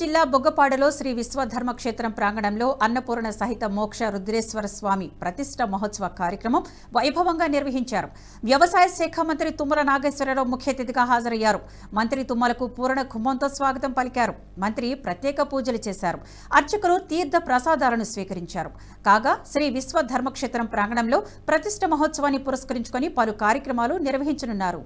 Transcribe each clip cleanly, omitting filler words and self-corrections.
జిల్లా బొగ్గపాడులో శ్రీ విశ్వధర్మక్షేత్రం ప్రాంగణంలో అన్నపూర్ణ సహిత మోక్ష రుద్రేశ్వర స్వామి ప్రతిష్ఠ మహోత్సవ కార్యక్రమం వైభవంగా నిర్వహించారు. వ్యవసాయ శాఖ మంత్రి తుమ్మల నాగేశ్వరరావు ముఖ్య అతిథిగా హాజరయ్యారు. మంత్రి తుమ్మలకు పూర్ణ కుంభంతో స్వాగతం పలికారు. మంత్రి ప్రత్యేక పూజలు చేశారు. అర్చకులు తీర్థ ప్రసాదాలను స్వీకరించారు. కాగా శ్రీ విశ్వధర్మక్షేత్రం ప్రాంగణంలో ప్రతిష్ఠ మహోత్సవాన్ని పురస్కరించుకొని పలు కార్యక్రమాలు నిర్వహించనున్నారు.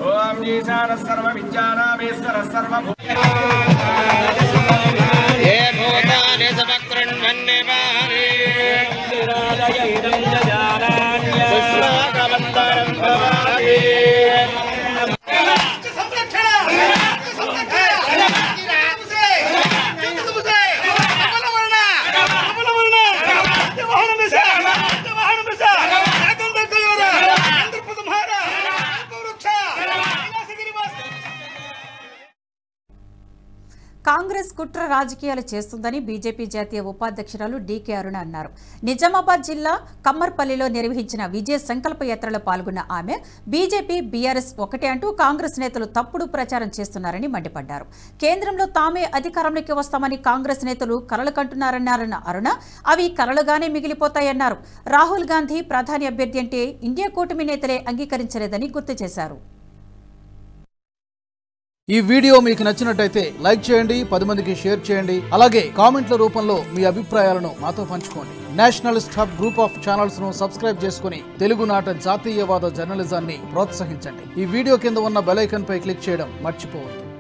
ओम ईशान सर्व विज्ञानामीश्वर सर्व ये भूतानि समकृण्वन्निवारि इदं जजानान्य पुष्पकवन्दनं भवामि కాంగ్రెస్ కుట్ర రాజకీయాలు చేస్తుందని బీజేపీ జాతీయ ఉపాధ్యక్షురాలు డీకే అరుణ అన్నారు. నిజామాబాద్ జిల్లా కమ్మర్పల్లిలో నిర్వహించిన విజయ సంకల్ప యాత్రలో పాల్గొన్న ఆమె బీజేపీ బీఆర్ఎస్ ఒకటే అంటూ కాంగ్రెస్ నేతలు తప్పుడు ప్రచారం చేస్తున్నారని మండిపడ్డారు. కేంద్రంలో తామే అధికారంలోకి వస్తామని కాంగ్రెస్ నేతలు కలలు కంటున్నారన్నారన్న అరుణ అవి కలలుగానే మిగిలిపోతాయన్నారు. రాహుల్ గాంధీ ప్రధాని అభ్యర్థి అంటే ఇండియా కూటమి నేతలే అంగీకరించలేదని గుర్తు చేశారు. ఈ వీడియో మీకు నచ్చినట్టయితే లైక్ చేయండి, 10 మందికి షేర్ చేయండి. అలాగే కామెంట్ల రూపంలో మీ అభిప్రాయాలను మాతో పంచుకోండి. Nationalist hub group of channels ను సబ్స్క్రైబ్ చేసుకుని తెలుగునాట జాతీయవాద జర్నలిజాన్ని ప్రోత్సహించండి. ఈ వీడియో కింద ఉన్న బెల్ ఐకాన్ పై క్లిక్ చేయడం మర్చిపోవద్దు.